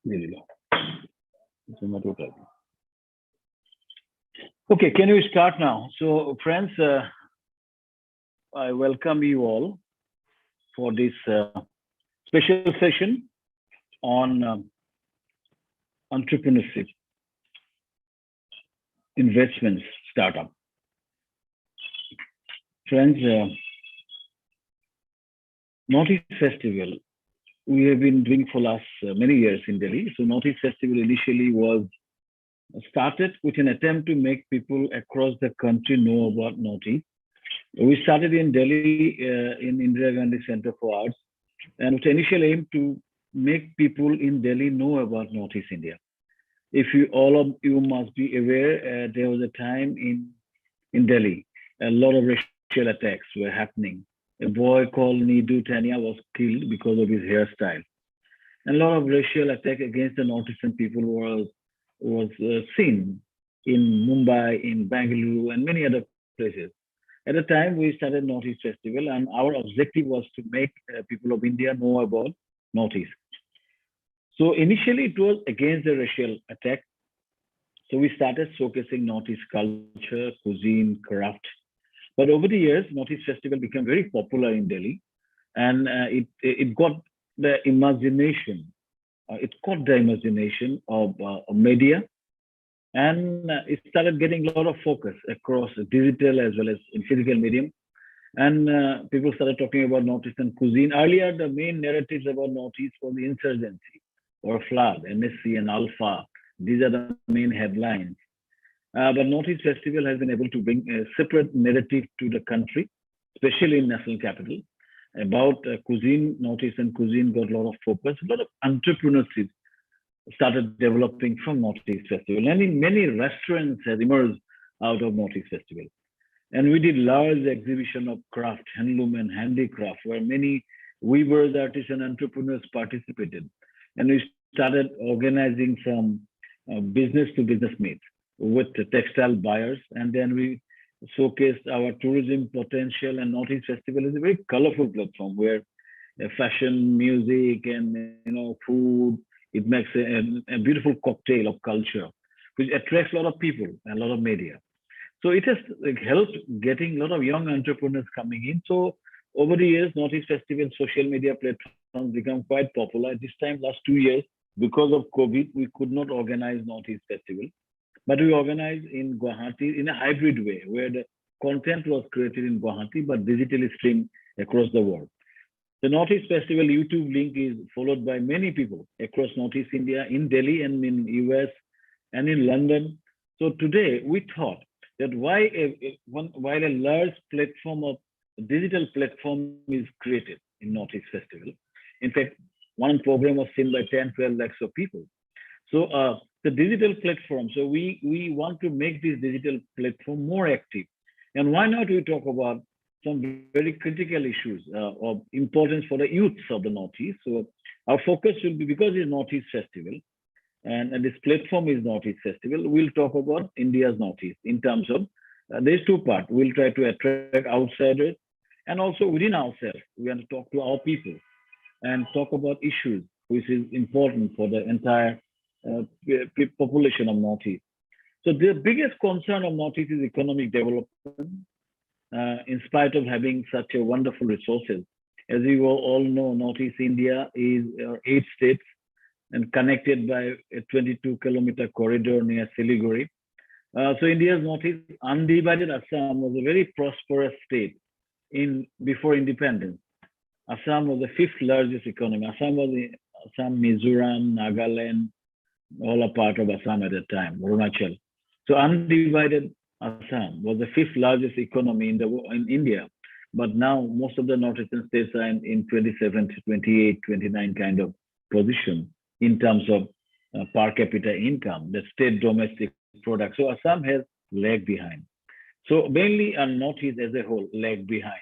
There you go. Okay, can we start now? So, friends, I welcome you all for this special session on entrepreneurship, investments, startup. Friends, Northeast Festival we have been doing for last many years in Delhi. So, Northeast Festival initially was started with an attempt to make people across the country know about Northeast. We started in Delhi in Indira Gandhi Center for Arts, and with the initial aim to make people in Delhi know about Northeast India. If you all of you must be aware, there was a time in Delhi, a lot of racial attacks were happening. A boy called Nidu Tania was killed because of his hairstyle. And a lot of racial attack against the Northeastern people was seen in Mumbai, in Bangalore, and many other places. At the time, we started Northeast Festival, and our objective was to make people of India know about Northeast. So initially, it was against the racial attack. So we started showcasing Northeast culture, cuisine, craft. But over the years, Northeast Festival became very popular in Delhi, and it got the imagination. It caught the imagination of media, and it started getting a lot of focus across digital as well as in physical medium. And people started talking about Northeastern cuisine. Earlier, the main narratives about Northeast was the insurgency or flood, NSC and Alpha. These are the main headlines. But Northeast Festival has been able to bring a separate narrative to the country, especially in national capital, about cuisine. Northeastern cuisine got a lot of focus. A lot of entrepreneurship started developing from Northeast Festival. And in many restaurants has emerged out of Northeast Festival. And we did large exhibition of craft, handloom and handicraft, where many weavers, artists, and entrepreneurs participated. And we started organizing some business to business meet with the textile buyers. And then we showcased our tourism potential. And Northeast Festival is a very colorful platform where fashion, music, and food. It makes a beautiful cocktail of culture, which attracts a lot of people and a lot of media. So it has helped getting a lot of young entrepreneurs coming in. So over the years, Northeast Festival social media platforms become quite popular. This time, last 2 years, because of COVID, we could not organize Northeast Festival, but we organized in Guwahati in a hybrid way, where the content was created in Guwahati, but digitally streamed across the world. The Northeast Festival YouTube link is followed by many people across Northeast India, in Delhi and in US and in London. So today we thought that while a large platform of digital platform is created in Northeast Festival, in fact, one program was seen by 10, 12 lakhs of people. So the digital platform, so we want to make this digital platform more active. And why not we talk about some very critical issues of importance for the youths of the Northeast. So our focus will be, because it's Northeast Festival, and this platform is Northeast Festival, we'll talk about India's Northeast in terms of there's two parts. We'll try to attract outsiders, and also within ourselves, we want to talk to our people and talk about issues which is important for the entire population of Northeast. So the biggest concern of Northeast is economic development, in spite of having such a wonderful resources. As you all know, Northeast India is 8 states and connected by a 22-kilometer corridor near Siliguri. So India's Northeast, undivided Assam was a very prosperous state before independence. Assam was the fifth largest economy. Assam, Mizoram, Nagaland, all are part of Assam at that time, Arunachal. So undivided Assam was the fifth largest economy in India, but now most of the northeastern states are in 27 to 28, 29 kind of position in terms of per capita income, the state domestic product. So Assam has lagged behind. So mainly Northeast as a whole lagged behind.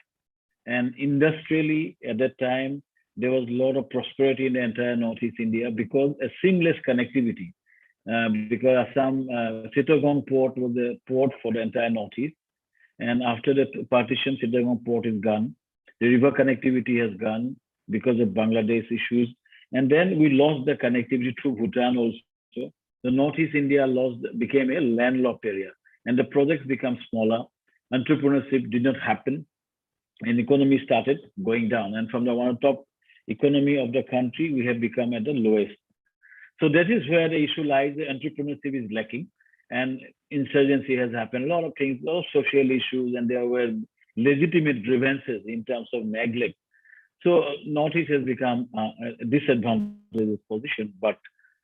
And industrially at that time, there was a lot of prosperity in the entire Northeast India because a seamless connectivity. Because Assam, Chittagong port was the port for the entire Northeast. And after the partition, Chittagong port is gone. The river connectivity has gone because of Bangladesh issues. And then we lost the connectivity through Bhutan also. The Northeast India became a landlocked area, and the projects become smaller. Entrepreneurship did not happen, and economy started going down. And from the one top economy of the country, we have become at the lowest. So that is where the issue lies. The entrepreneurship is lacking, and insurgency has happened. A lot of things, a lot of social issues, and there were legitimate grievances in terms of neglect. So Northeast has become a disadvantaged position, but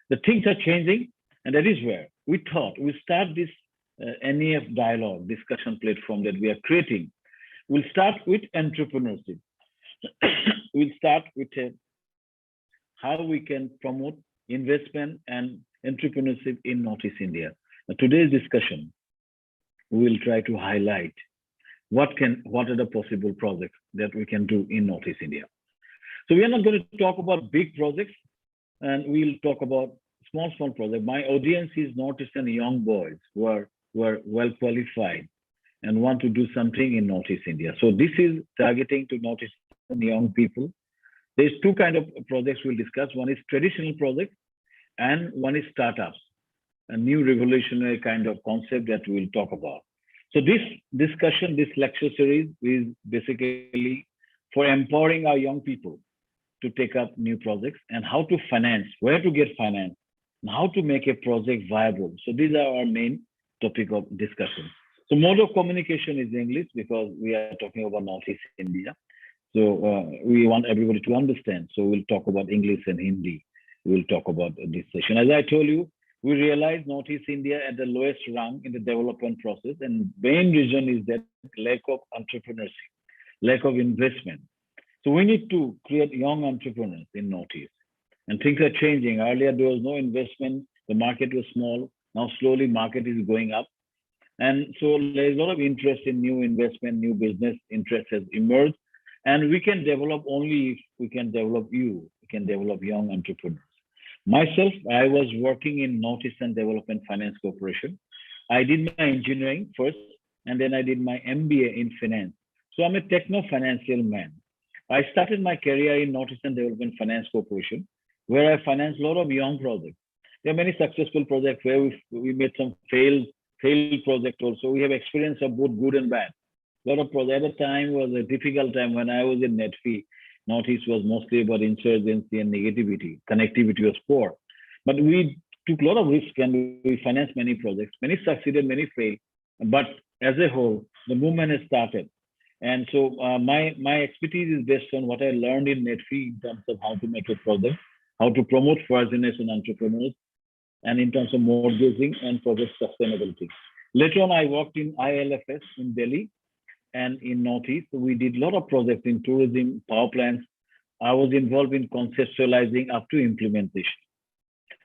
the things are changing, and that is where we thought we start this NEF dialogue discussion platform that we are creating. We'll start with entrepreneurship. We'll start with how we can promote investment and entrepreneurship in Northeast India. Now, today's discussion, we will try to highlight what are the possible projects that we can do in Northeast India. So we are not going to talk about big projects, and we'll talk about small projects. My audience is Northeastern young boys who are well qualified and want to do something in Northeast India. So this is targeting to Northeastern young people. There's two kind of projects we'll discuss. One is traditional projects, and one is startups, a new revolutionary kind of concept that we'll talk about. So this discussion, this lecture series is basically for empowering our young people to take up new projects and how to finance, where to get finance, and how to make a project viable. So these are our main topic of discussion. So mode of communication is English because we are talking about Northeast India. So we want everybody to understand. So we'll talk about English and Hindi. We'll talk about this session. As I told you, we realize Northeast India at the lowest rung in the development process, and main reason is that lack of entrepreneurship, lack of investment. So we need to create young entrepreneurs in Northeast, and things are changing. Earlier there was no investment, the market was small. Now slowly market is going up, and so there's a lot of interest in new investment, new business interest has emerged, and we can develop only if we can develop you. We can develop young entrepreneurs. Myself, I was working in Northeastern Development Finance Corporation. I did my engineering first, and then I did my MBA in finance. So I'm a techno-financial man. I started my career in Northeastern Development Finance Corporation, where I financed a lot of young projects. There are many successful projects where we made some failed projects also. We have experience of both good and bad. A lot of projects at the time was a difficult time when I was in NetFee. Northeast was mostly about insurgency and negativity. Connectivity was poor. But we took a lot of risk and we financed many projects. Many succeeded, many failed. But as a whole, the movement has started. And so my expertise is based on what I learned in NetFee in terms of how to make a project, how to promote first generation entrepreneurs, and in terms of mortgaging and project sustainability. Later on, I worked in ILFS in Delhi and in Northeast. We did a lot of projects in tourism, power plants. I was involved in conceptualizing up to implementation.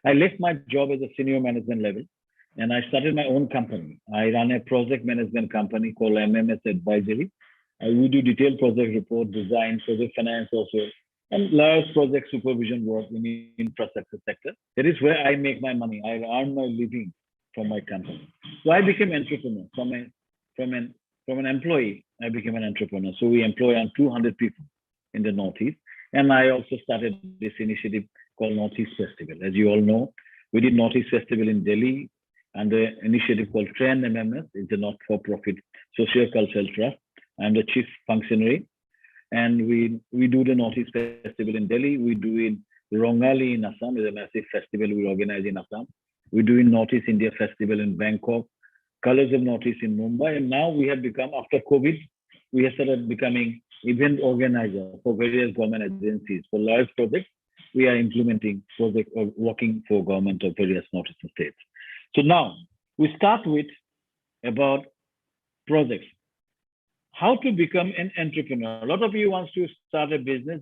I left my job as a senior management level and I started my own company. I run a project management company called MMS Advisory. We do detailed project report, design, project finance also, and large project supervision work in the infrastructure sector. That is where I make my money. I earn my living from my company. So I became an entrepreneur. From an employee, I became an entrepreneur. So we employ around 200 people in the Northeast. And I also started this initiative called Northeast Festival. As you all know, we did Northeast Festival in Delhi and the initiative called Trend MMS. It's a not-for-profit socio-cultural trust. I'm the chief functionary. And we do the Northeast Festival in Delhi. We do in Rongali in Assam. It's a massive festival we organize in Assam. We do in Northeast India Festival in Bangkok, Colors of Northeast in Mumbai. And now we have become, after COVID, we have started becoming event organizer for various government agencies. For large projects, we are implementing projects or working for government of various Northeastern states. So now we start with about projects. How to become an entrepreneur. A lot of you wants to start a business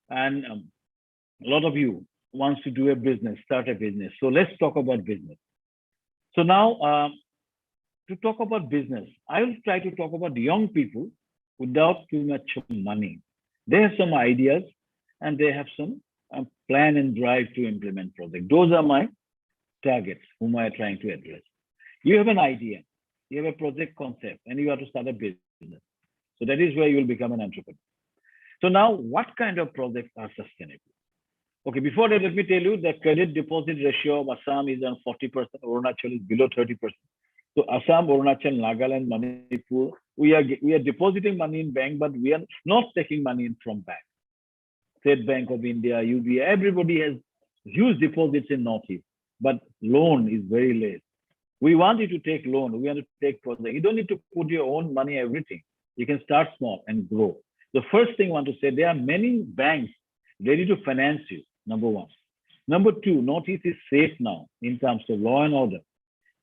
and a lot of you wants to do a business, start a business. So let's talk about business. So now to talk about business, I will try to talk about young people without too much money. They have some ideas and they have some plan and drive to implement projects. Those are my targets whom I am trying to address. You have an idea, you have a project concept, and you have to start a business. So that is where you will become an entrepreneur. So now, what kind of projects are sustainable? Okay, before that, let me tell you the credit deposit ratio of Assam is around 40%, Arunachal is below 30%. So Assam, Arunachal, Nagaland, Manipur, we are depositing money in bank, but we are not taking money in from bank. State Bank of India, UBA, everybody has huge deposits in Northeast, but loan is very less. We want you to take loan. We want to take project. You don't need to put your own money, everything. You can start small and grow. The first thing I want to say, there are many banks ready to finance you, number one. Number two, Northeast is safe now in terms of law and order.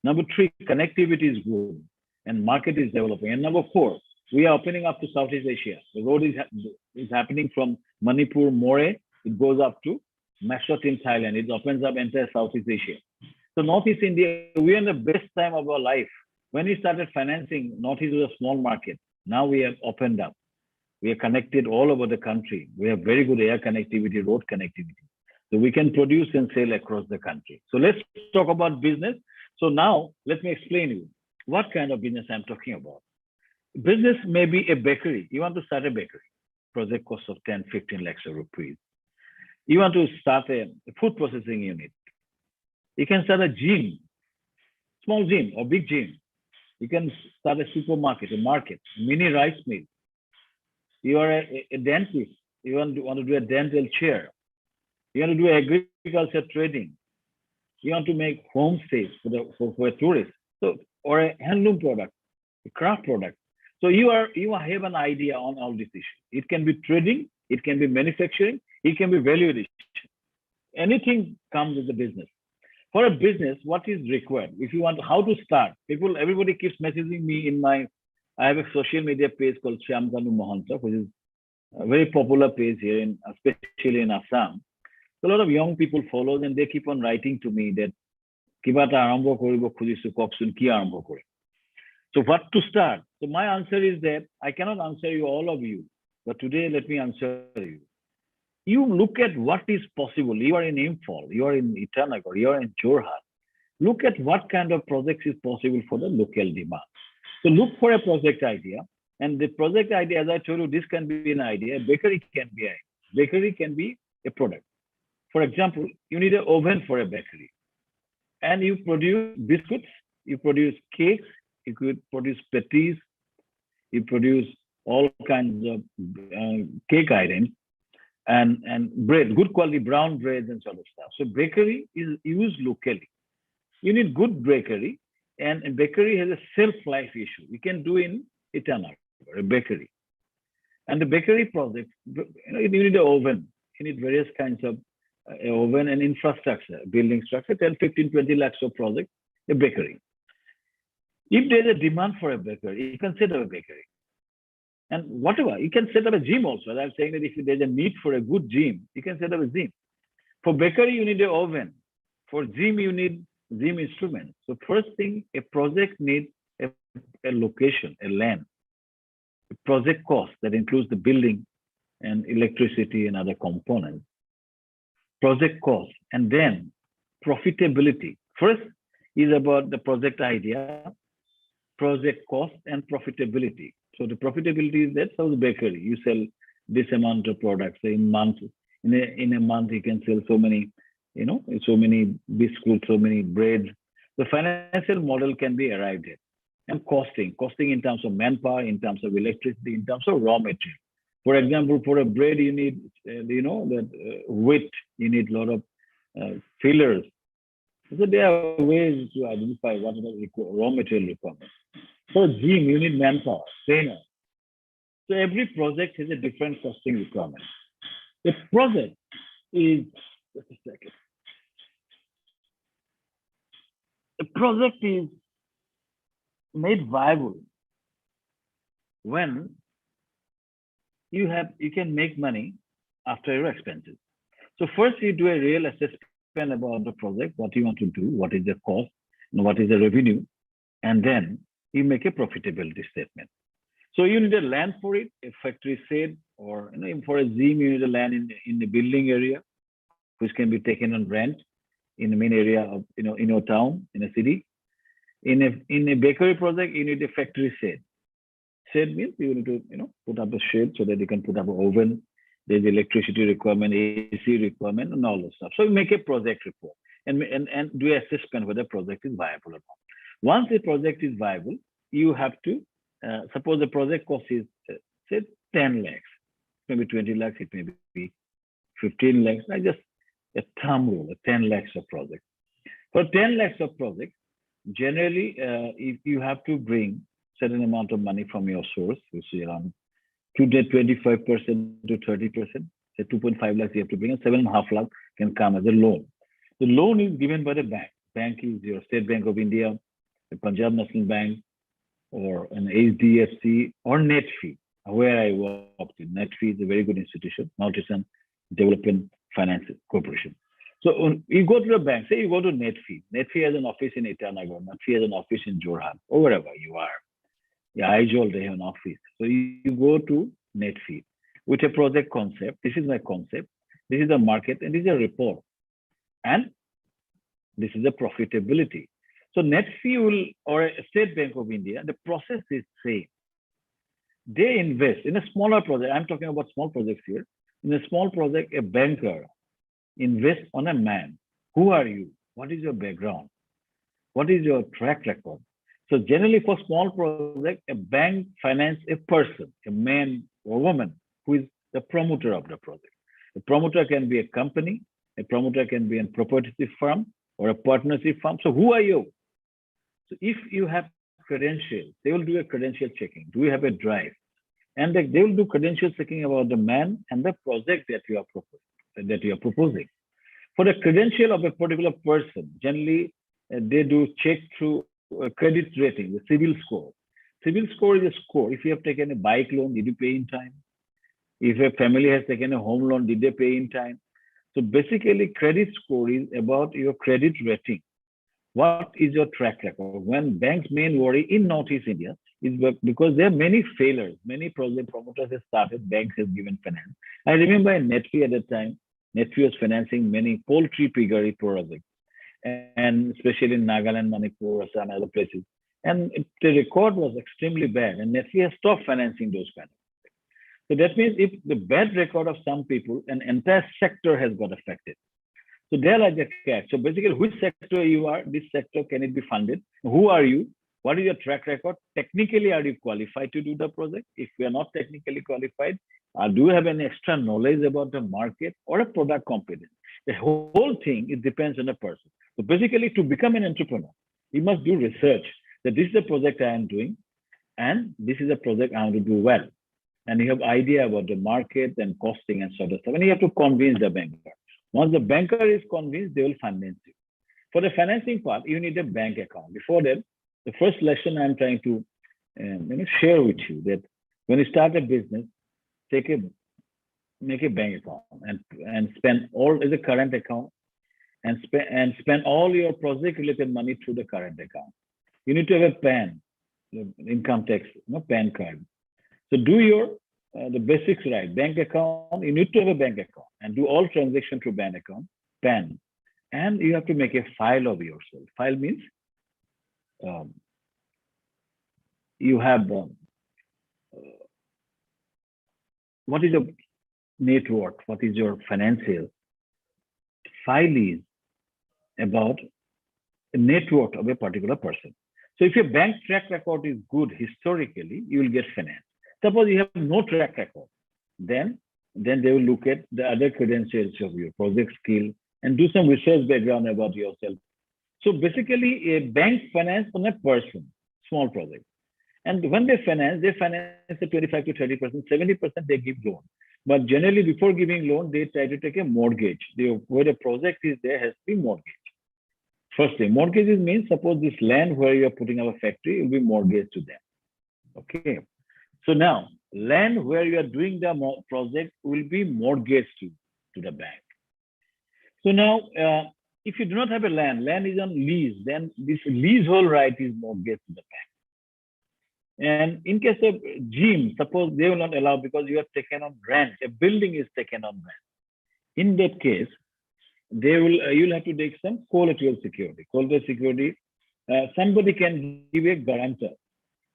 Number three, connectivity is good and market is developing. And number four, we are opening up to Southeast Asia. The road is happening from Manipur, More. It goes up to Masot in Thailand. It opens up entire Southeast Asia. So Northeast India, we are in the best time of our life. When we started financing, Northeast was a small market. Now we have opened up. We are connected all over the country. We have very good air connectivity, road connectivity. So we can produce and sell across the country. So let's talk about business. So now let me explain to you what kind of business I'm talking about. Business may be a bakery. You want to start a bakery. Project cost of 10, 15 lakhs of rupees. You want to start a food processing unit. You can start a gym, small gym or big gym. You can start a supermarket, a market, mini rice mill. You are a dentist. You want to do a dental chair. You want to do agriculture trading. You want to make homestays for a tourist. So, or a handloom product, a craft product. So you have an idea on all these issues. It can be trading, it can be manufacturing, it can be value addition. Anything comes with the business. For a business, what is required? If you want how to start, everybody keeps messaging me I have a social media page called Shyamkanu Mahanta, which is a very popular page here, especially in Assam. So a lot of young people follow and they keep on writing to me that kiba ta arambo koribo khujisu koksun ki arambo kore. So what to start? So my answer is that I cannot answer you all of you, but today let me answer you. You look at what is possible. You are in Imphal, you are in Itanagar, you are in Jorhat. Look at what kind of projects is possible for the local demand. So look for a project idea. And the project idea, as I told you, this can be an idea. Bakery can be a product. For example, you need an oven for a bakery. And you produce biscuits, you produce cakes, you could produce patties, you produce all kinds of cake items. And bread, good quality brown breads and sort of stuff. So bakery is used locally. You need good bakery, and a bakery has a shelf-life issue. You can do in Itanagar, a bakery. And the bakery project, you need an oven. You need various kinds of oven and infrastructure, building structure, 10, 15, 20 lakhs of project, a bakery. If there's a demand for a bakery, you can set up a bakery. And whatever, you can set up a gym also. As I'm saying that if there's a need for a good gym, you can set up a gym. For bakery, you need an oven. For gym, you need gym instruments. So first thing, a project needs a location, a land. A project cost that includes the building and electricity and other components. Project cost, and then profitability. First is about the project idea, project cost, and profitability. So the profitability is that how the bakery, you sell this amount of products in a month you can sell so many, so many biscuits, so many breads. The financial model can be arrived at. And costing in terms of manpower, in terms of electricity, in terms of raw material. For example, for a bread, you need, wheat, you need a lot of fillers. So there are ways to identify what are the raw material requirements. For a gym, you need manpower, trainer. So every project has a different costing requirement. The project is, just a second. The project is made viable when you can make money after your expenses. So first you do a real assessment about the project, what you want to do, what is the cost, and what is the revenue, and then you make a profitability statement. So you need a land for it, a factory shed, or for a gym, you need a land in the building area, which can be taken on rent in the main area of in your town, in a city. In a bakery project, you need a factory shed. Shed means you need to put up a shed so that you can put up an oven, There's electricity requirement, AC requirement, and all this stuff. So we make a project report and do assessment whether the project is viable or not. Once a project is viable, you have to suppose the project cost is say 10 lakhs, maybe 20 lakhs, it may be 15 lakhs. I just a thumb rule, a 10 lakhs of project. For 10 lakhs of project, generally, if you have to bring certain amount of money from your source, which is around 25% to 30%, say 2.5 lakhs you have to bring, and 7.5 lakhs can come as a loan. The loan is given by the bank. Bank is your State Bank of India, the Punjab National Bank, or an HDFC, or NETFI, where I worked in. NETFI is a very good institution, Multisan Development Finance Corporation. So you go to the bank, say you go to NETFI. NETFI has an office in Itanagar, NETFI has an office in Jorhat, or wherever you are. Yeah, Aizol, they have an office. So you go to NETFI with a project concept. This is my concept. This is the market, and this is a report. And this is the profitability. So NETFI will, or a State Bank of India, the process is same. They invest in a smaller project. I'm talking about small projects here. In a small project, a banker invests on a man. Who are you? What is your background? What is your track record? So generally for small project, a bank finance a person, a man or woman who is the promoter of the project. The promoter can be a company, a promoter can be a proprietary firm or a partnership firm. So who are you? So if you have credentials, they will do a credential checking. Do you have a drive? And they will do credential checking about the man and the project that you are proposing. For the credential of a particular person, generally they do check through credit rating, the CIBIL score. CIBIL score is a score. If you have taken a bike loan, did you pay in time? If a family has taken a home loan, did they pay in time? So basically, credit score is about your credit rating. What is your track record? When banks' main worry in Northeast India is because there are many failures. Many project promoters have started, banks have given finance. I remember in NETFI at that time, NETFI was financing many poultry piggery projects, and especially in Nagaland, Manipur, Assam, other places. And the record was extremely bad, and NETFI has stopped financing those kind of things. So that means if the bad record of some people, an entire sector has got affected. So they're like the cat. So basically, which sector you are, this sector, can it be funded? Who are you? What is your track record? Technically, are you qualified to do the project? If we are not technically qualified, do you have any extra knowledge about the market or a product competence? The whole thing, it depends on the person. So basically, to become an entrepreneur, you must do research that this is a project I am doing, and this is a project I want to do well. And you have idea about the market and costing and sort of stuff. And you have to convince the banker. Once the banker is convinced, they will finance you. For the financing part, you need a bank account. Before that, the first lesson I'm trying to share with you that when you start a business, make a bank account and spend all as a current account and spend all your project related money through the current account. You need to have a PAN, income tax, PAN card. So do your the basics right. Bank account, you need to have a bank account and do all transactions through bank account, PAN. And you have to make a file of yourself. File means you have what is your net worth, what is your financial. File is about a net worth of a particular person. So if your bank track record is good historically, you will get finance. Suppose you have no track record, then they will look at the other credentials of your project skill and do some research background about yourself. So basically, a bank finance on a person, small project. And when they finance the 25 to 30%, 70% they give loan. But generally, before giving loan, they try to take a mortgage. Where the project is, there has to be mortgage. Firstly, mortgages means suppose this land where you are putting up a factory will be mortgaged to them. Okay. So now, land where you are doing the project will be mortgaged to the bank. So now, if you do not have a land is on lease, then this leasehold right is mortgaged to the bank. And in case of gym, suppose they will not allow because you have taken on rent, a building is taken on rent. In that case, you'll have to take some collateral security. Collateral security, somebody can give a guarantor.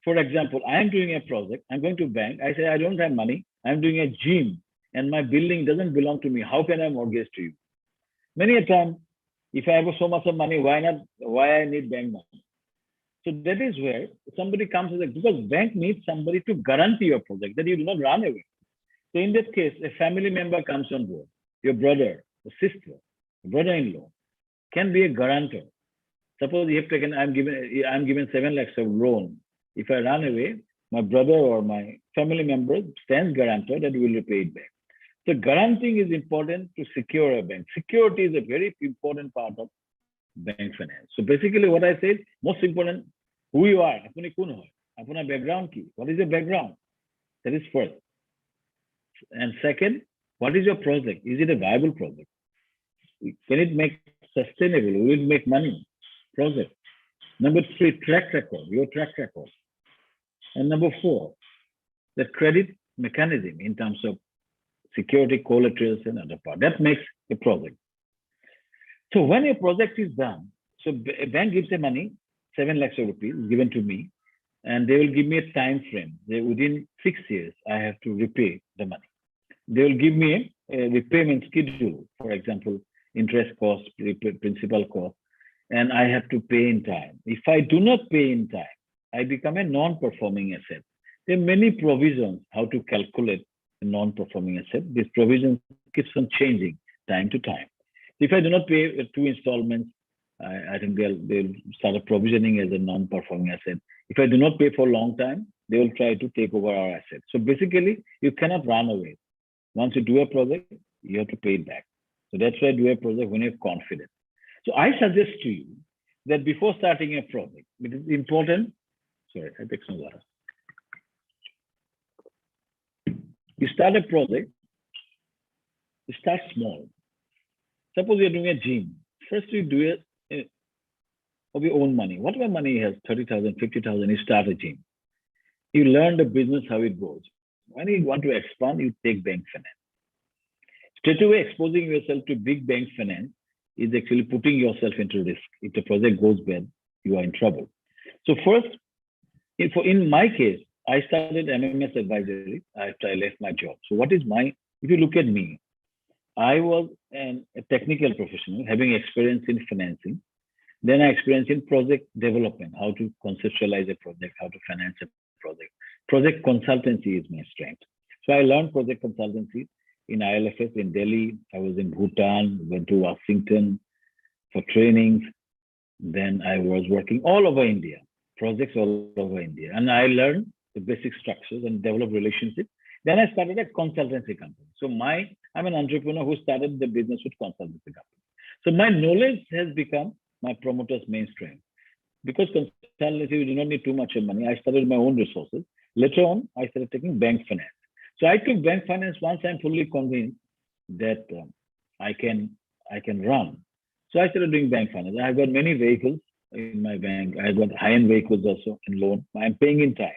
For example, I am doing a project, I'm going to bank, I say I don't have money, I'm doing a gym. and my building doesn't belong to me. How can I mortgage to you? Many a time, if I have so much of money, why not? Why I need bank money? So that is where somebody comes with because bank needs somebody to guarantee your project that you do not run away. So in that case, a family member comes on board, your brother, a sister, a brother-in-law can be a guarantor. Suppose you have taken, I'm given 7 lakhs of loan. If I run away, my brother or my family member stands guarantor that will repay it back. So guaranteeing is important to secure a bank. Security is a very important part of bank finance. So basically what I said, most important, who you are, apuni kun hoy, apuna background ki, what is your background? That is first. And second, what is your project? Is it a viable project? Can it make sustainable? Will it make money? Project. Number 3, track record, your track record. And number 4, the credit mechanism in terms of security, collaterals, and other part. That makes a project. So when a project is done, so a bank gives the money, 7 lakhs of rupees given to me, and they will give me a time frame. Within 6 years, I have to repay the money. They will give me a repayment schedule, for example, interest cost, principal cost, and I have to pay in time. If I do not pay in time, I become a non-performing asset. There are many provisions how to calculate a non-performing asset. These provisions keeps on changing time to time. If I do not pay 2 installments, I think they'll start a provisioning as a non-performing asset. If I do not pay for a long time, they will try to take over our asset. So basically, you cannot run away. Once you do a project, you have to pay it back. So that's why do a project when you're confident. So I suggest to you that before starting a project, it is important. Sorry, I take some water. You start a project, you start small. Suppose you're doing a gym. First, you do it of your own money. Whatever money you have, 30,000, 50,000, you start a gym. You learn the business, how it goes. When you want to expand, you take bank finance. Straight away, exposing yourself to big bank finance is actually putting yourself into risk. If the project goes bad, you are in trouble. So first, in my case, I started MMS advisory after I left my job. So what is if you look at me, I was a technical professional having experience in financing. Then I experienced in project development, how to conceptualize a project, how to finance a project. Project consultancy is my strength. So I learned project consultancy in ILFS in Delhi. I was in Bhutan, went to Washington for trainings. Then I was working all over India, projects all over India. And I learned the basic structures and developed relationships. Then I started a consultancy company. So I'm an entrepreneur who started the business with consultancy company. So my knowledge has become my promoter's main strength. Because consultancy, you do not need too much of money. I started my own resources. Later on, I started taking bank finance. So I took bank finance once I'm fully convinced that I can run. So I started doing bank finance. I've got many vehicles in my bank. I've got high-end vehicles also in loan. I'm paying in time.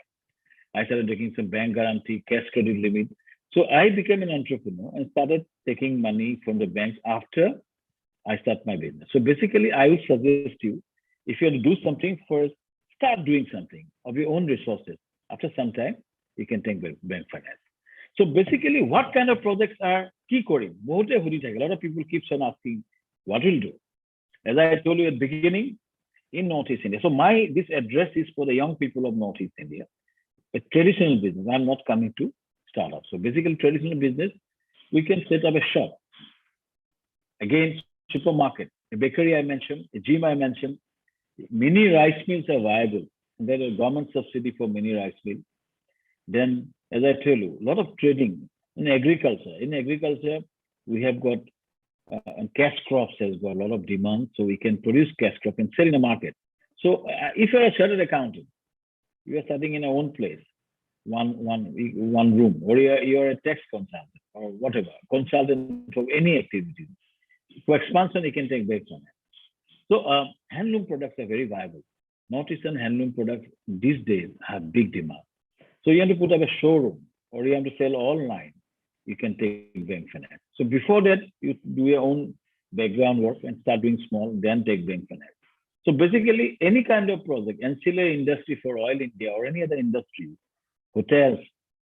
I started taking some bank guarantee, cash credit limit. So I became an entrepreneur and started taking money from the banks after I start my business. So basically, I would suggest you, if you have to do something first, start doing something of your own resources. After some time, you can take bank finance. So basically, what kind of projects are key coding? A lot of people keep on asking, what will do? As I told you at the beginning, in Northeast India. So this address is for the young people of Northeast India. A traditional business. I'm not coming to startups. So basically, traditional business, we can set up a shop. Again, supermarket, a bakery I mentioned, a gym I mentioned. Mini rice mills are viable. There is government subsidy for mini rice mill. Then, as I tell you, a lot of trading in agriculture. In agriculture, we have got cash crops has got a lot of demand, so we can produce cash crop and sell in the market. So, if you're a chartered accountant, you are studying in your own place, one room, or you're a tax consultant or whatever, consultant for any activity. For expansion, you can take bank finance. So handloom products are very viable. Northeastern handloom products these days have big demand. So you have to put up a showroom or you have to sell online, you can take bank finance. So before that, you do your own background work and start doing small, then take bank finance. So basically, any kind of project, ancillary industry for oil India or any other industry, hotels,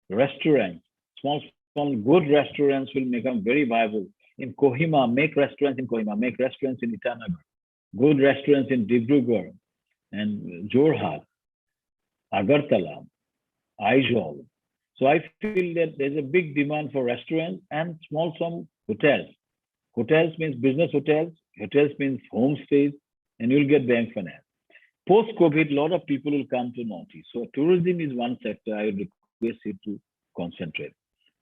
restaurants, small some good restaurants will become very viable. In Kohima, make restaurants in Kohima, make restaurants in Itanagar, good restaurants in Dibrugarh and Jorhat, Agartala, Aizawl. So I feel that there's a big demand for restaurants and small some hotels. Hotels means business hotels, hotels means homestays, and you'll get bank finance. Post-COVID, a lot of people will come to Northeast. So tourism is one sector I would request you to concentrate.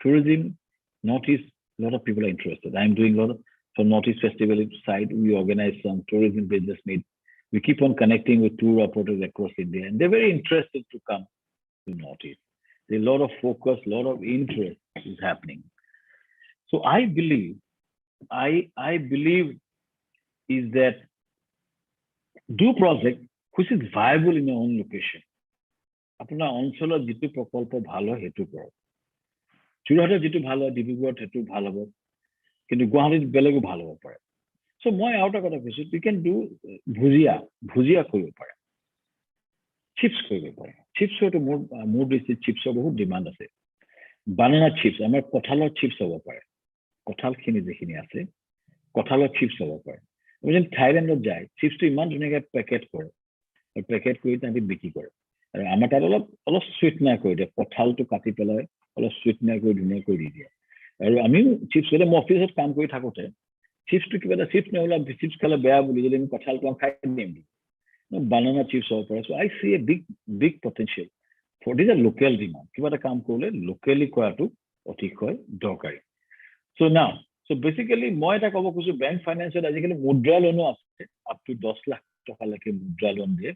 Tourism, Northeast, a lot of people are interested. I'm doing a lot of, from Northeast Festival side, we organize some tourism business meet. We keep on connecting with tour operators across India, and they're very interested to come to Northeast. There's a lot of focus, a lot of interest is happening. So I believe is that do project which is viable in your own location. আপোনাৰ অঞ্চলত যিটো প্ৰকল্প ভাল হয় সেইটো কৰক যোৰহাটত যিটো ভাল হয় ডিব্ৰুগড়ত সেইটো ভাল হ'ব কিন্তু গুৱাহাটীত বেলেগো ভাল হ'ব পাৰে সো মই আৰু এটা কথা কৈছো you can do ভুজিয়া কৰিব পাৰে চিপছ কৰিব পাৰে চিপছ হয়তো মোৰ দৃষ্টিত চিপছৰ বহুত ডিমাণ্ড আছে বানানা চিপছ আমাৰ কঁঠালৰ চিপছ হ'ব পাৰে কঁঠালখিনি যিখিনি আছে কঁঠালৰ চিপছ হ'ব পাৰে আপুনি থাইলেণ্ডত যায় চিপছটো ইমান ধুনীয়াকৈ পেকেট কৰে আৰু পেকেট কৰি তাহাঁতি বিক্ৰী কৰে আৰু আমাৰ তাত অলপ সুইটনাৰ কৰি দিয়ে কঁঠালটো কাটি পেলাই অলপ সুইটনাৰ কৰি ধুনীয়া কৰি দিয়ে আৰু আমিও চিপছ হ'লে মই অফিচত কাম কৰি থাকোঁতে চিপছটো কিবা এটা চিপছ নহ'লে চিপছ খালে বেয়া বুলি যদি আমি কঁঠালটো খাই দিম বানানা চিপছ হ'ব পাৰে so' I see a big potential for this a local demand কিবা এটা কাম কৰিলে লোকেলি কৰাটো অতিশয় দৰকাৰী চ' নাও চ' বেচিকেলি মই এটা ক'ব খুজিছোঁ বেংক ফাইনেন্সত আজিকালি মুদ্ৰা লোনো আছে আপ টু 10 লাখ টকালৈকে মুদ্ৰা লোন দিয়ে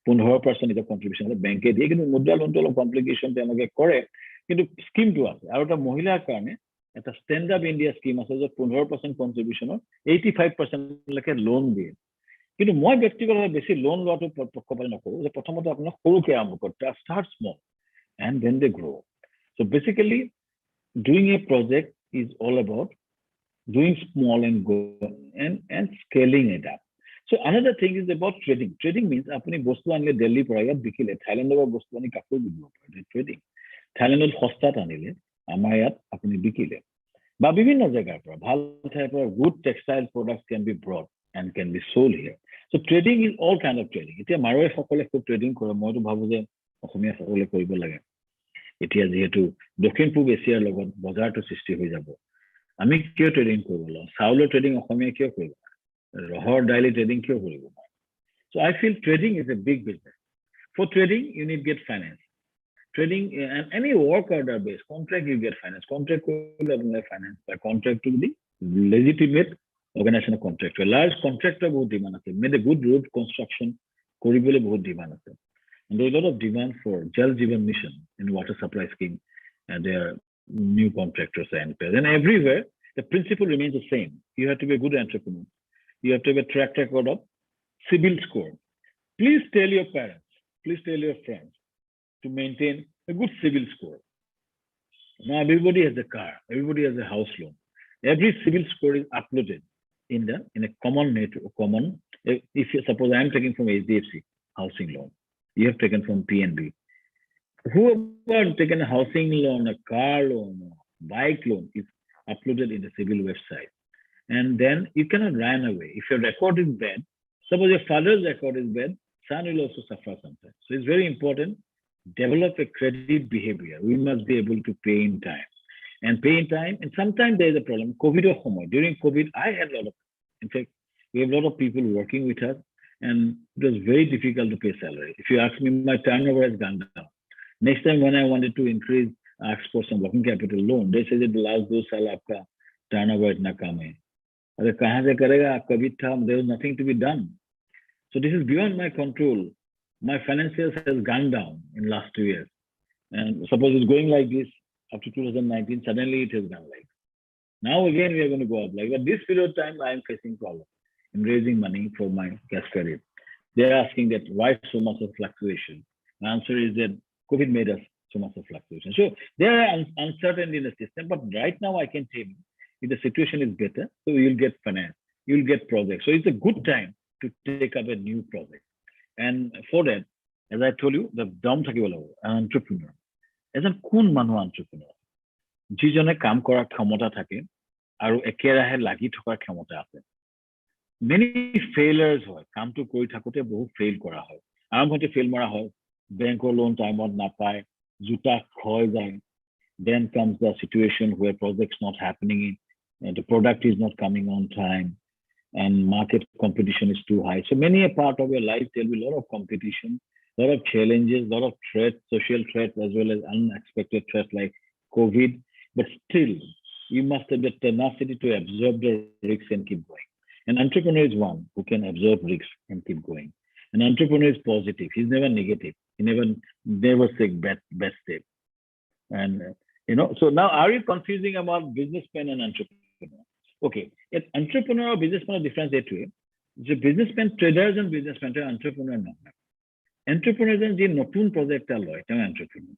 15% এটা কন্ট্ৰিবিউশন হলে বেংকে দিয়ে কিন্তু মুদ্ৰা লোনটো অলপ কমপ্লিকেশ্যন তেওঁলোকে কৰে কিন্তু স্কিমটো আছে আৰু এটা মহিলাৰ কাৰণে এটা ষ্টেণ্ড আপ ইণ্ডিয়া স্কিম আছে যে 15% কন্ট্ৰিবিউশনৰ 85% লৈকে লোন দিয়ে কিন্তু মই ব্যক্তিগতভাৱে বেছি লোন লোৱাটো পক্ষপাত নকৰোঁ যে প্ৰথমতে আপোনাক সৰুকৈ আৰম্ভ কৰক ষ্টাৰ্ট স্মল এণ্ড দেন দে গ্ৰ' চ' basically doing a project is all about doing small and go and scaling it up. So another thing is about trading. Trading means apni bostu anile Delhi pora yat bikile Thailand or bostu ani kapur bikibo pare trading. Thailand or hostat anile amar yat apni bikile. Ba bibhinno jagar pora bhal thai pora good textile products can be brought and can be sold here. So trading is all kind of trading. Etia maroi সকলে খুব trading কৰে মই তো ভাবো যে অসমীয়া সকলে কৰিব লাগে এতিয়া যেহেতু দক্ষিণ পূব এছিয়াৰ লগত বজাৰটো সৃষ্টি হৈ যাব আমি কিয় ট্ৰেডিং কৰিব লাগে চাউলৰ ট্ৰেডিং অসমীয়া কিয় কৰিব ৰহৰ দাইলি ট্ৰেডিং কিয় কৰিব so I feel trading is a big business for trading you need get finance trading and any work order based contract you get finance contract কৰিলে আপোনাৰ finance by contract to the legitimate organization of contract a large contractor বহুত demand আছে made a good road construction কৰিবলৈ বহুত demand আছে and there is a lot of demand for Jal Jeevan Mission in water supply scheme and there are new contractors and everywhere the principle remains the same you have to be a good entrepreneur you have to have a track record of CIBIL score please tell your parents please tell your friends to maintain a good CIBIL score now everybody has a car everybody has a house loan every CIBIL score is uploaded in a common if you suppose I am taking from HDFC housing loan you have taken from PNB whoever taken a housing loan, a car loan, a bike loan is uploaded in the CIBIL website. And then you cannot run away. If your record is bad, suppose your father's record is bad, son will also suffer sometimes. So it's very important, develop a credit behavior. We must be able to pay in time. And pay in time, and sometimes there is a problem. During COVID, I had a lot of, in fact, we have a lot of people working with us, and it was very difficult to pay salary. If you ask me, my turnover has gone down. Next time when I wanted to increase, ask for some working capital loan, they said that the last 2 साल आपका turnover इतना कम है. अगर कहाँ से करेगा आपका भी था, there was nothing to be done. So this is beyond my control. My financials has gone down in last 2 years. And suppose it's going like this up to 2019, suddenly it has gone like. Now again we are going to go up like. But this period of time I am facing problem in raising money for my cash credit. They are asking that why so much of fluctuation. The answer is that COVID made us so much of fluctuation. So there are uncertainty in the system, but right now I can tell you, if the situation is better, so you'll get finance, you'll get projects. So it's a good time to take up a new project. And for that, as I told you, the dom থাকিব লাগিব, an entrepreneur. As a কোন মানুহ entrepreneur. যিজনে কাম কৰাৰ ক্ষমতা থাকে আৰু একেৰাহে লাগি থকাৰ ক্ষমতা আছে। Many failures হয়, কামটো কৰি থাকোঁতে বহুত ফেইল কৰা হয়। আৰম্ভতে ফেইল মৰা হয়, বেংকৰ লোন টাইমত নাপায়, জোতা ক্ষয় যায়. Then comes the situation where projects not happening, the product is not coming on time, and market competition is too high. So many a part of your life, there'll be a lot of competition, a lot of challenges, a lot of threats, social threats, as well as unexpected threats like COVID. But still, you must have the tenacity to absorb the risks and keep going. An entrepreneur is one who can absorb risks and keep going. An entrepreneur is positive. He's never negative. He never say bad step. And so now are you confusing about businessman and entrepreneur? Okay, an entrepreneur or businessman difference that way. The businessman, traders and businessmen are entrepreneur নহয়. Entrepreneurs and যে নতুন project লয় তেওঁ entrepreneur.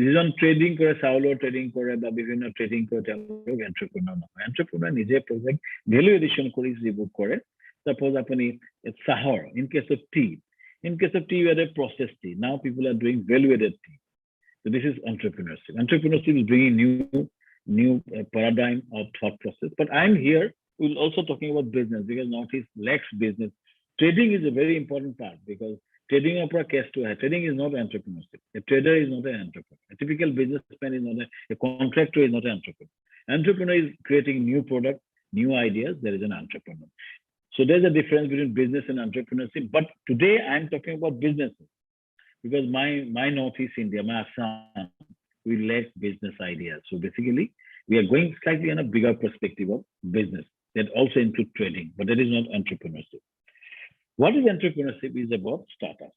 যিজন trading কৰে, চাউলৰ trading কৰে বা বিভিন্ন ট্ৰেডিং কৰে, তেওঁলোক entrepreneur নহয়. Entrepreneur নিজে project value addition কৰি যিবোৰ কৰে. Suppose আপুনি চাহৰ, in case of tea, you had a process tea. Now people are doing value added tea. So this is entrepreneurship. Entrepreneurship is bringing new paradigm of thought process. But I'm here, we're also talking about business because Northeast lacks business. Trading is a very important part because trading opera case to have. Trading is not entrepreneurship. A trader is not an entrepreneur. A typical businessman is not a contractor is not an entrepreneur. Entrepreneur is creating new product, new ideas. There is an entrepreneur. So there's a difference between business and entrepreneurship. But today I'm talking about businesses. Because my Northeast India, my Assam, we lack business ideas. So basically, we are going slightly on a bigger perspective of business that also include trading, but that is not entrepreneurship. What is entrepreneurship? Is about startup.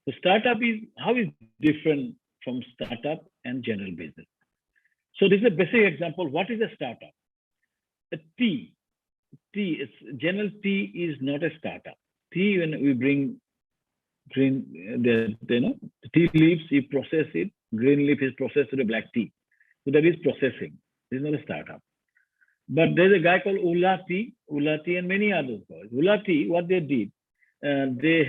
So startup is how is different from startup and general business. So this is a basic example. What is a startup? A tea, general tea is not a startup. Tea, when we bring green, the tea leaves, you process it. Green leaf is processed to the black tea. So that is processing. This is not a startup. But there's a guy called Ula Tea, and many others. Ula Tea, what they did, they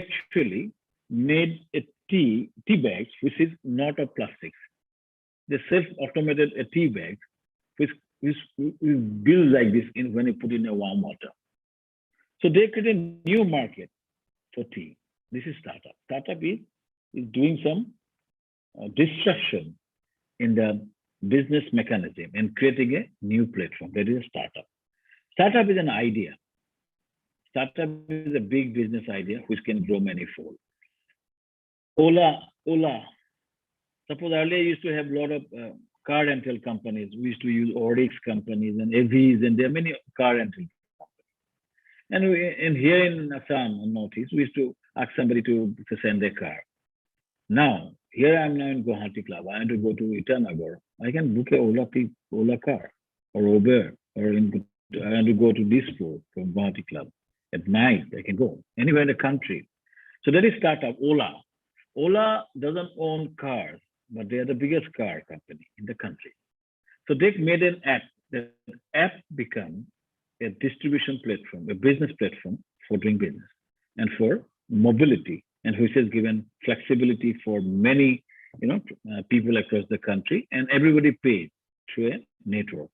actually made a tea bags, which is not of plastics. They self-automated a tea bag, which build like this when you put in a warm water. So they created a new market for tea. This is startup. Startup is doing some disruption in the business mechanism and creating a new platform. That is a startup. Startup is an idea. Startup is a big business idea which can grow manifold. Ola. Suppose earlier used to have a lot of car rental companies. We used to use Oryx companies and AVs, and there are many car rental companies. And here in Assam, in Northeast, we used to ask somebody to send their car. Now, here I am now in Guwahati Club. I want to go to Itanagar. I can book a Ola car or Uber, or I want to go to Dispur from Guwahati Club. At night, I can go anywhere in the country. So that is startup, Ola. Ola doesn't own cars, but they are the biggest car company in the country. So they made an app. The app became a distribution platform, a business platform for doing business and for mobility, and which has given flexibility for many, people across the country, and everybody pays through a network.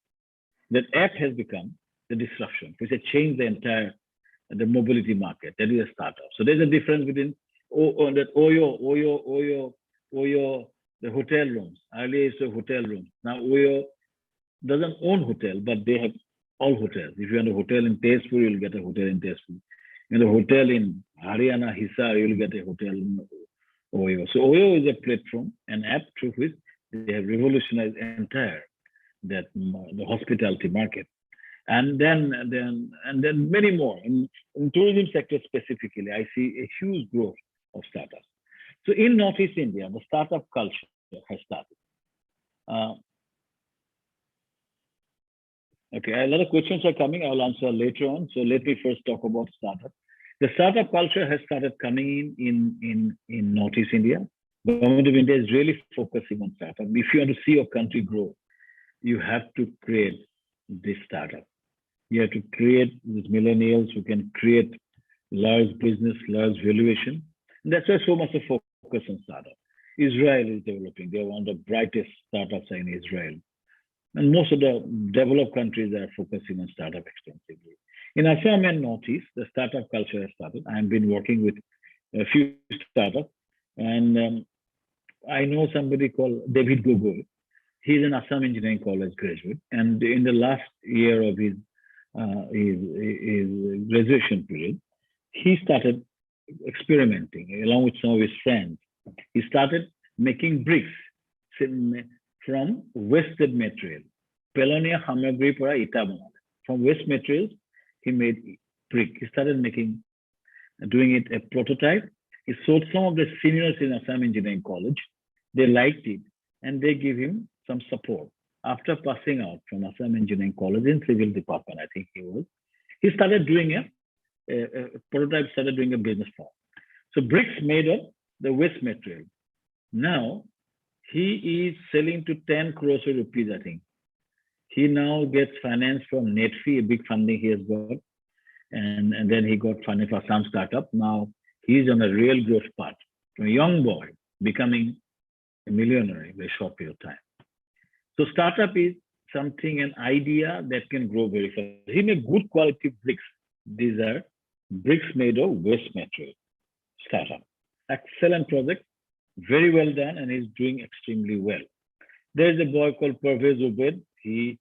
That app has become the disruption, which has changed the mobility market. That is a startup. So there's a difference between that Oyo, the hotel rooms. Earlier it's a hotel rooms. Now Oyo doesn't own hotel, but they have all hotels. If you want a hotel in Tezpur, you'll get a hotel in Tezpur. In a hotel in Haryana, Hisar, you'll get a hotel in Oyo. So Oyo is a platform, an app through which they have revolutionized the hospitality market. And then many more. In tourism sector specifically, I see a huge growth of startups. So in Northeast India, the startup culture has started. Okay, a lot of questions are coming. I'll answer later on. So let me first talk about startup. The startup culture has started coming in Northeast India. The government of India is really focusing on startup. If you want to see your country grow, you have to create this startup. You have to create these millennials who can create large business, large valuation. And that's why so much of focus on startup. Israel is developing. They're one of the brightest startups in Israel. And most of the developed countries are focusing on startup extensively. In Assam and Northeast, the startup culture has started. I've been working with a few startups, and I know somebody called David Gogol. He's an Assam Engineering College graduate, and in the last year of his graduation period, he started experimenting along with some of his friends. He started making bricks from wasted material. Pelonia Hamagri Pura Ita banale. From waste materials, he made brick. He started doing it a prototype. He sold some of the seniors in Assam Engineering College. They liked it, and they gave him some support. After passing out from Assam Engineering College in civil department, I think he started doing a prototype, started doing a business form. So bricks made of the waste material. Now he is selling to 10 crores of rupees, I think. He now gets finance from NETFI, a big funding he has got. And then he got funding for some startup. Now he's on a real growth path. From a young boy becoming a millionaire in a short period of time. So startup is something, an idea that can grow very fast. He made good quality bricks. These are bricks made of waste material. Startup. Excellent project, very well done, and he's doing extremely well. There's a boy called Parvez Ubed. He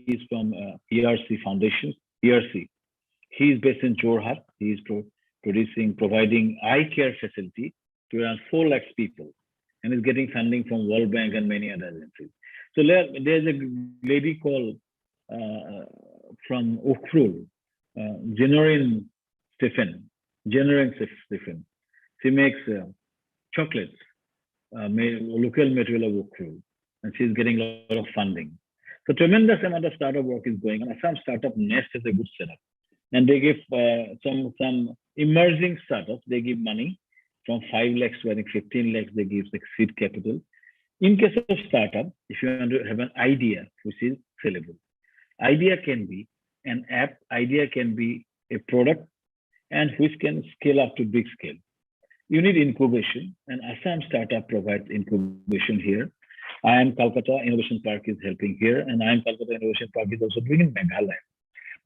is from ERC Foundation. ERC. He's based in Jorhat. He's providing eye care facility to around 4 lakhs people, and is getting funding from World Bank and many other agencies. So there's a lady called from Ukhrul, Jenorin Stephen. She makes chocolates, local material of Ukhrul, and she's getting a lot of funding. So tremendous amount of startup work is going on. Assam Startup Nest is a good setup. And they give some emerging startups, they give money from 5 lakhs to I think 15 lakhs, they give like seed capital. In case of startup, if you want to have an idea which is sellable, idea can be an app, idea can be a product, and which can scale up to big scale. You need incubation, and Assam Startup provides incubation here. IIM Calcutta Innovation Park is helping here, and IIM Calcutta Innovation Park is also doing in Meghalaya.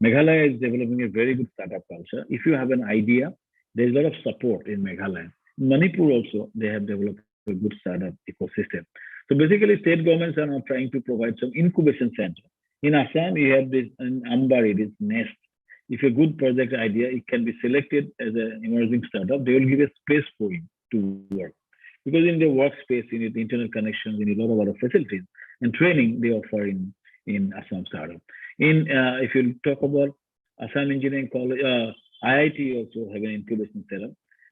Meghalaya is developing a very good startup culture. If you have an idea, there's a lot of support in Meghalaya. Manipur also, they have developed a good startup ecosystem. So basically, state governments are now trying to provide some incubation center. In Assam, you have this in Ambari, this Nest. If a good project idea, it can be selected as an emerging startup. They will give a space for you to work. Because in the workspace, you need internet connections, you need a lot of other facilities and training they offer in Assam Startup. If you talk about Assam Engineering College, IIT also have an incubation setup,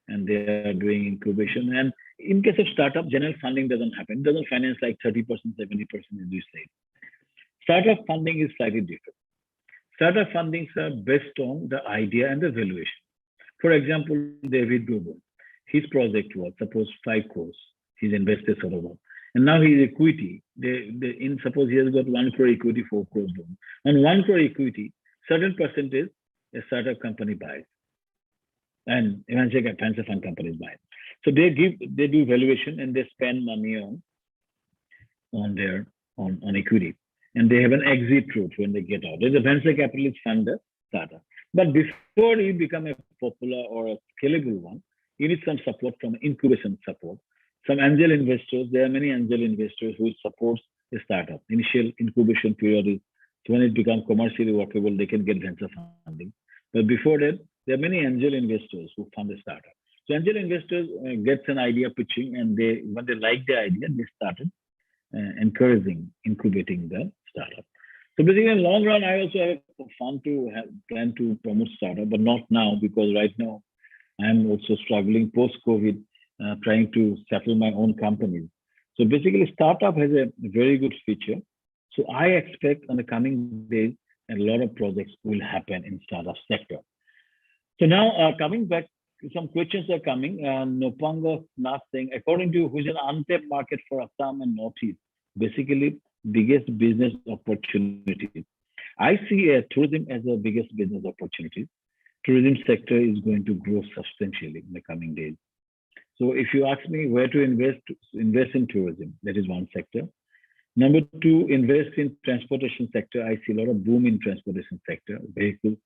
and they are doing incubation. And in case of startup, general funding doesn't happen. It doesn't finance like 30%, 70% as you say. Startup funding is slightly different. Startup fundings are based on the idea and the valuation. For example, David Gobel, his project was suppose 5 crores. He's invested sort of, and now his equity. Suppose he has got 1 crore equity, 4 crores loan. On 1 crore equity, certain percentage a startup company buys, and eventually a venture fund companies buy. So they do valuation and they spend money on equity, and they have an exit route when they get out. There's a venture capitalist fund the startup, but before you become a popular or a scalable one, you need some support from incubation support. Some angel investors, there are many angel investors who support a startup. Initial incubation period is when it becomes commercially workable, they can get venture funding. But before that, there are many angel investors who fund a startup. So angel investors gets an idea pitching, and when they like the idea, they started encouraging, incubating the startup. So basically, in the long run, I also have fun to plan to promote startup, but not now, because right now I'm also struggling post-COVID, trying to settle my own companies. So basically, startup has a very good feature. So I expect in the coming days, a lot of projects will happen in startup sector. So now coming back, some questions are coming. Nopanga Nath saying, according to which is an untapped market for Assam and Northeast, basically biggest business opportunity. I see tourism as the biggest business opportunity. Tourism sector is going to grow substantially in the coming days. So if you ask me where to invest in tourism. That is one sector. Number two, invest in transportation sector. I see a lot of boom in transportation sector, vehicles,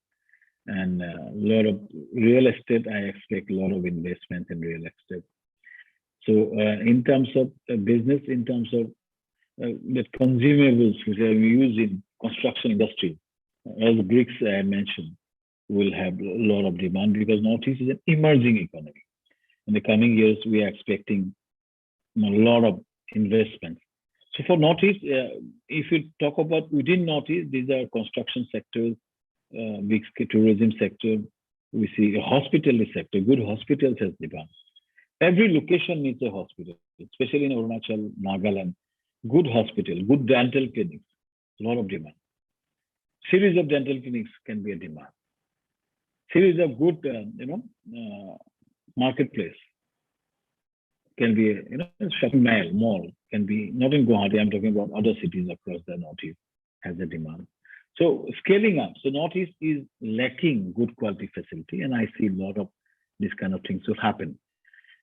and a lot of real estate. I expect a lot of investment in real estate. So in terms of business, in terms of the consumables which are used in construction industry, as bricks I mentioned, will have a lot of demand because Northeast is an emerging economy. In the coming years, we are expecting a lot of investments. So for Northeast, if you talk about within Northeast, these are construction sectors, big tourism sector. We see a hospitality sector. Good hospitals has demand. Every location needs a hospital, especially in Arunachal, Nagaland. Good hospital, good dental clinics, a lot of demand. Series of dental clinics can be a demand. Series of good, marketplace can be, shopping mall can be, not in Guwahati, I'm talking about other cities across the Northeast has a demand. So scaling up. So Northeast is lacking good quality facility, and I see a lot of these kind of things will happen.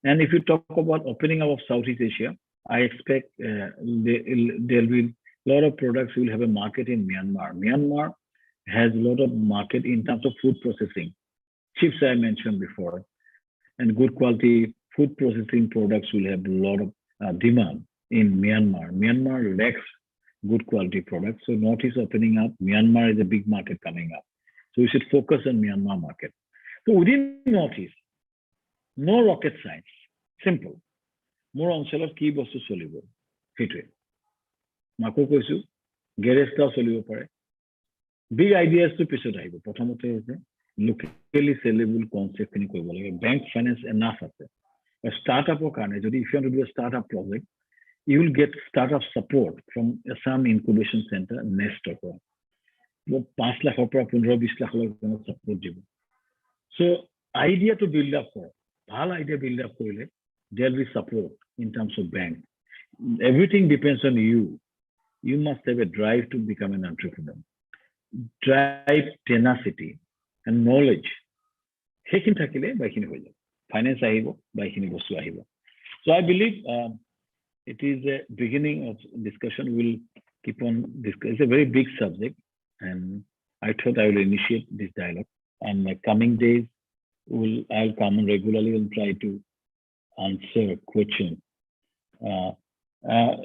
And if you talk about opening up of Southeast Asia, I expect there will be a lot of products will have a market in Myanmar. Myanmar has a lot of market in terms of food processing. Chips I mentioned before, and good quality food processing products will have a lot of demand in Myanmar. Myanmar lacks good quality products. So Northeast opening up, Myanmar is a big market coming up. So we should focus on Myanmar market. So within Northeast, no rocket science, simple. More অঞ্চলত কি বস্তু চলিব সেইটোৱে মাকো কৈছো গেৰেজটাও চলিব পাৰে big আইডিয়াছটো পিছত আহিব প্ৰথমতে হৈছে লোকেলি সেলেবল কনসেপ্টখিনি কৰিব লাগে বেংক ফাইনেন্স এনাফ আছে ষ্টাৰ্টআপৰ কাৰণে যদি if you want to do a startup project you will get startup support from some incubation center next of 5 লাখৰ পৰা 15-20 লাখলৈকে support দিব so idea to build up for ভাল idea build up কৰিলে there will be support in terms of bank. Everything depends on you. You must have a drive to become an entrepreneur. Drive, tenacity, and knowledge. Hekin thakile baikini hoy jabe. Finance ahibo, baikini bostu ahibo. So I believe it is a beginning of discussion. We'll keep on discussing. It's a very big subject, and I thought I will initiate this dialogue. And the coming days, I'll come regularly and try to answer question.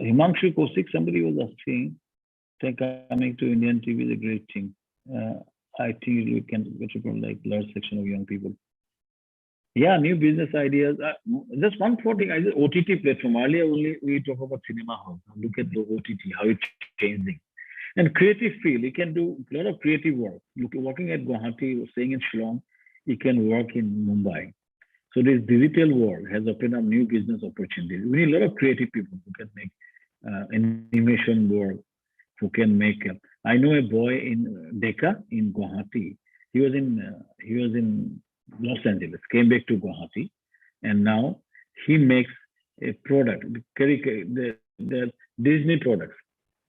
Himanshu Kosik, somebody was asking, think coming to Indian TV is a great thing. I think we can get from like large section of young people. Yeah, new business ideas. Just one more thing, OTT platform. Earlier only we talk about cinema hall. Look at the OTT, how it's changing. And creative field, you can do a lot of creative work. Working at Guwahati, staying in Shillong, you can work in Mumbai. So this digital world has opened up new business opportunities. We need a lot of creative people who can make animation work, who can make. I know a boy in Dhaka in Guwahati. He was in Los Angeles, came back to Guwahati, and now he makes a product, the Disney products,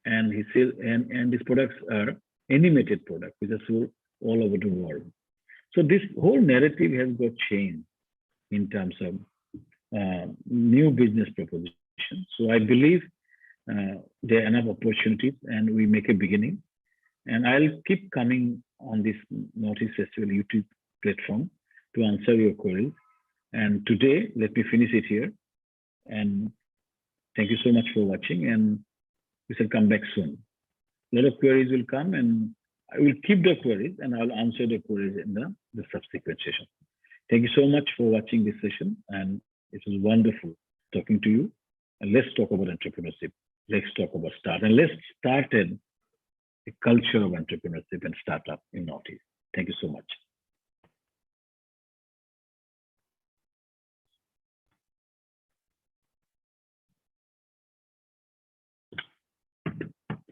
and he sells, and these products are animated products, which are sold all over the world. So this whole narrative has got changed in terms of new business proposition. So I believe there are enough opportunities and we make a beginning. And I'll keep coming on this Northeast Festival YouTube platform to answer your queries. And today, let me finish it here. And thank you so much for watching, and we shall come back soon. A lot of queries will come, and I will keep the queries and I'll answer the queries in the subsequent session. Thank you so much for watching this session, and it was wonderful talking to you. And let's talk about entrepreneurship. Let's talk about start, and let's start a culture of entrepreneurship and startup in Northeast. Thank you so much.